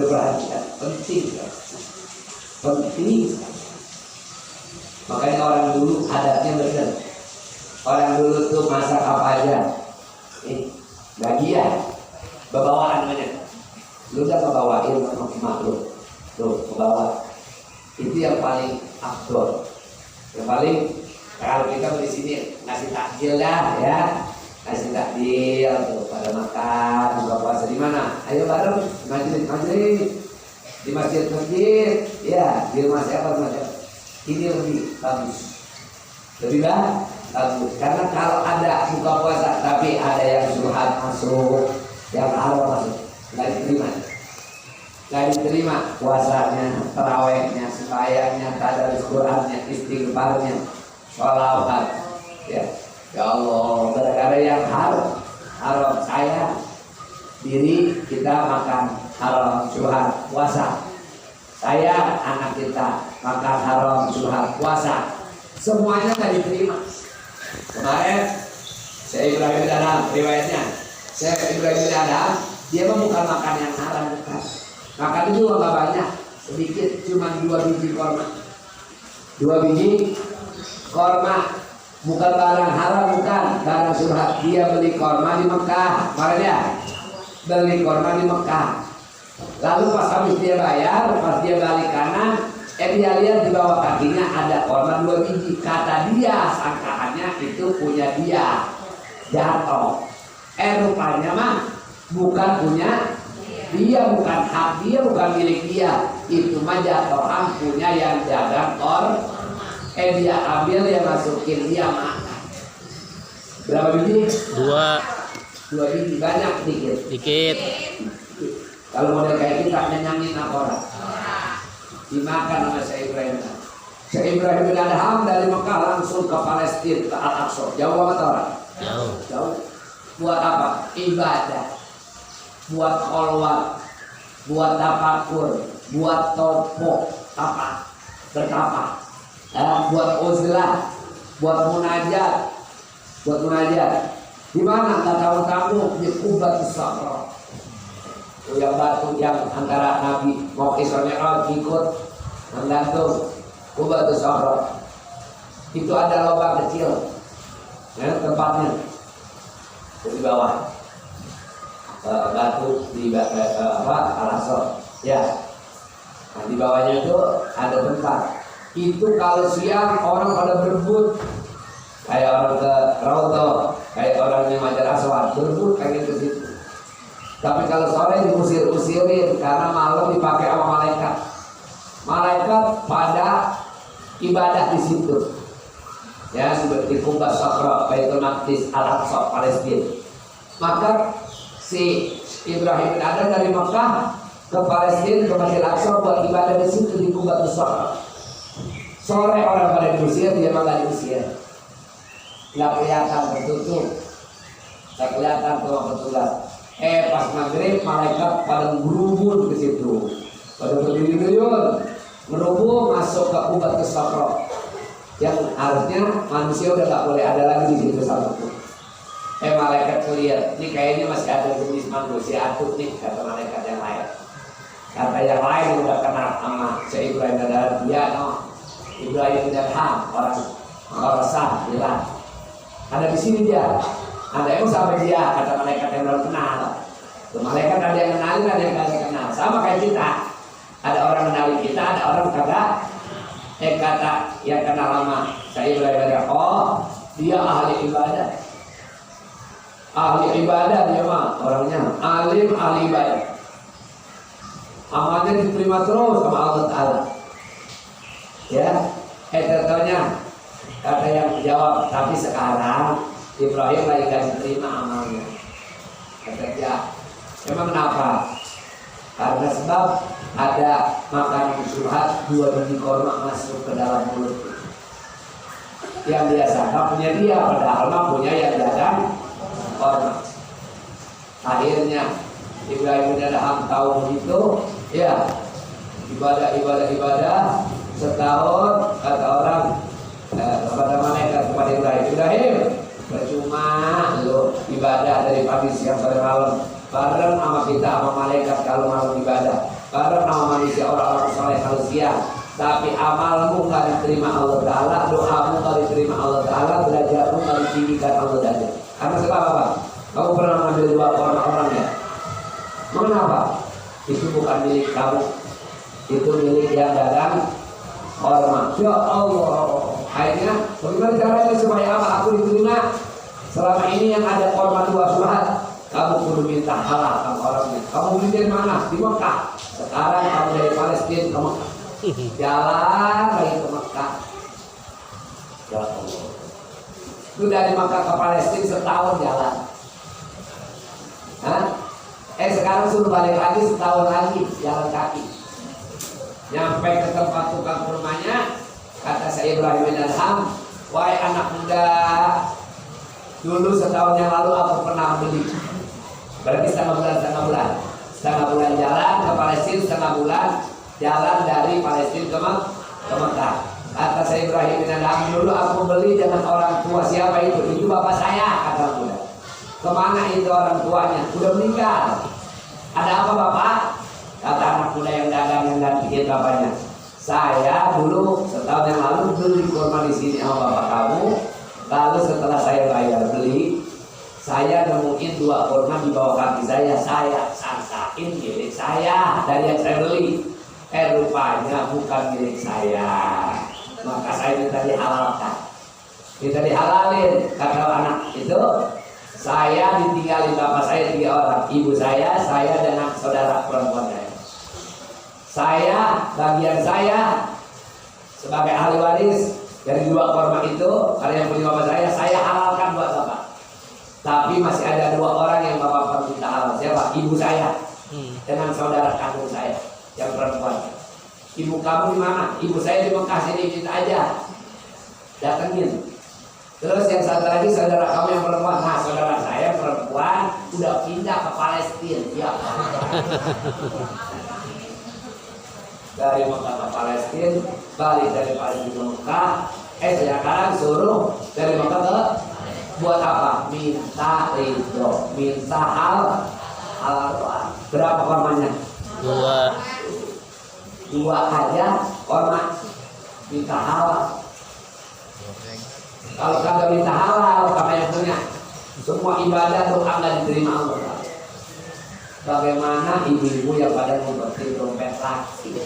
diperhatikan, penting ya. Penting. Makanya orang dulu adatnya benar. Orang dulu tuh masak apa aja. Bagian bawaan namanya. Lu udah ngebawain sama emak lu. Tuh, ngebawa. Itu yang paling afdol. Yang paling kalau kita di sini ngasih takjil dah ya. Ngasih takjil tuh pada makan, buka puasa di mana? Ayo bareng majelis. Di masjid, ya, di rumah siapa macam. Ini lebih bagus. Lebih bagus. Karena kalau ada buka puasa tapi ada yang syubhat masuk, yang haram masuk, nggak diterima puasanya, tarawehnya, sembahyangnya, tadarus Qur'annya, istighfarnya, sholawat. Ya Allah, gara-gara yang haram saya diri kita makan haram syubhat puasa. Saya anak kita makan haram syubhat puasa. Semuanya nggak diterima. Kemarin saya Ibrahim bin Adham riwayatnya. Saya Ibrahim bin Adham dia bukan makan yang haram bukan. Makan itu juga nggak banyak, sedikit, cuma 2 biji korma. 2 biji korma, bukan barang haram, bukan barang syubhat. Dia beli korma di Mekah, kemarin ya, beli korma di Mekah. Lalu pas habis dia bayar, pas dia balik kanan, dia lihat di bawah kakinya ada korma 2 biji. Kata dia, sangkaannya itu punya dia, jatuh. Rupanya mah bukan punya dia, bukan hak dia, bukan milik dia. Itu mah jatuhan punya yang jaga korma. Dia ambil, dia masukin, dia makan. Berapa biji? 2 biji, banyak dikit. Kalau model kayak kita nyenyangin orang, dimakan sama Syekh Ibrahim. Syekh Ibrahim bin Adham dari Mekah langsung ke Palestina, ke Al-Aqsa. Jauh banget orang? Jauh. Buat apa? Ibadah. Buat kholwat, buat tafakur, buat topo, bertapa, buat uzlah, buat munajat. Di mana? Nggak tahu di Qubatus Sakhra. Yang batu yang antara Nabi mau Isra Mi'raj ikut menggantung Qubatus Sakhra. Itu ada lubang kecil, ya, tempatnya di bawah. Batu di Al-Aqsa ya. Nah, di bawahnya itu ada tempat. Itu kalau siang orang pada berebut, kayak orang ke Raudhah, kayak orang yang Hajar Aswad berebut pengen ke situ. Tapi kalau sore diusir-usirin karena malam dipakai sama malaikat. Malaikat pada ibadah di situ. Ya, seperti Qubatus Sakhra, Baitul Maqdis, Al-Aqsa, Palestina. Maka si Ibrahim bin Adham dari Mekah ke Palestina, ke Masjid Al-Aqsa buat ibadah di situ di Qubatus Sakhra. Sore orang pada diusir, dia malah diusir. Nggak kelihatan, tertutup. Nggak kelihatan tuh kebetulan. Pas maghrib malaikat pada berubur ke situ. Pada berdiri duyun, merubur masuk ke Qubatus Sakhra. Yang harusnya manusia udah nggak boleh ada lagi di situ satu. Malaikat lihat, ini kayaknya masih ada jenis manusia atut nih, kata malaikat yang lain. Kata yang lain udah kenal sama Syekh Ibrahim bin Adham, dia Ibrahim bin Adham, orang Khurasan, bilang ada di sini dia. Ada yang sampai dia, kata malaikat yang belum kenal. Tuh, malaikat ada yang kenalin, ada yang kagak kenal. Sama kayak kita, ada orang kenalin kita, ada orang kagak. Kata yang kenal lama Syekh Ibrahim bin Adham, oh dia ahli ibadah. Ahli ibadah dia mah orangnya alim, ahli ibadah. Amalnya diterima terus sama Allah Ta'ala. Ya, ternyata kata yang jawab, tapi sekarang Ibrahim lagi gak diterima amalnya. Kata dia, memang kenapa? Karena sebab ada makanan syubhat 2 biji korma masuk ke dalam mulut. Yang biasa punya dia, padahal mah punya yang dagang korma. Akhirnya Ibrahim bin Adham tahu begitu, ya ibadah setahun. Kata orang kepada malaikat, kepada Ibrahim, percuma lo ibadah dari pagi siang sampai malam bareng sama kita sama malaikat kalau malam ibadah. bareng sama manusia orang-orang soleh kalau siang, tapi amalmu nggak diterima Allah Ta'ala, doamu nggak diterima Allah Ta'ala, belajarmu nggak ditinggikan Allah Ta'ala. Karena sebab apa? Kamu pernah ngambil dua orang ya? Mengapa? Itu bukan milik kamu, itu milik yang dagang hormat. Ya Allah, akhirnya bagaimana caranya supaya apa aku diterima? Selama ini yang ada hormat dua subhat, kamu kudu minta halal sama orangnya. Kamu beli dari mana? Di Mekah. Sekarang kamu dari Palestina ke Mekah, jalan lagi ke Mekah. Ya Allah, itu dari Mekah ke Palestina setahun jalan. Hah? Sekarang suruh balik lagi setahun lagi jalan kaki. Nyampe ke tempat tukang kurmanya, kata saya Ibrahim bin Adham, wahai anak muda, dulu setahun yang lalu aku pernah beli. Berarti setengah bulan jalan ke Palestina, setengah bulan jalan dari Palestina ke Mekah. Kata saya Ibrahim bin Adham, dulu aku beli dengan orang tua. Siapa itu? Itu bapak saya, kata muda. Kemana itu orang tuanya? Udah meninggal. Ada apa bapak? Kata anak muda yang dagang yang gantiin bapaknya. Saya dulu setahun yang lalu beli kurma di sini sama bapak kamu. Lalu setelah saya bayar beli, saya nemuin dua kurma di bawah kaki saya sangkain milik saya dari yang saya beli. Rupanya bukan milik saya. Maka saya minta dihalalkan. Minta dihalalin. Kata anak itu, saya ditinggalin bapak saya 3 orang, ibu saya dengan saudara perempuan saya. Saya, bagian saya sebagai ahli waris dari 2 kurma itu, karena yang punya bapak saya halalkan buat bapak. Tapi masih ada 2 orang yang bapak perlu minta halal. Siapa? Ibu saya dengan saudara kandung saya yang perempuan. Ibu kamu di mana? Ibu saya di Mekah, sini minta aja, datengin. Terus yang satu lagi saudara kamu yang perempuan. Nah, saudara saya perempuan udah pindah ke Palestina. Ya. Dari Mekah ke Palestina, balik dari Palestina ke Mekah. Sekarang suruh dari Mekah ke buat apa? Minta ridho, minta halal doa. Berapa kormanya? 2 aja korma, minta halal. Kalau kagak minta halal, kata yang punya, semua ibadah doa nggak diterima Allah. Bagaimana ibu-ibu yang pada ngumpetin dompet laki?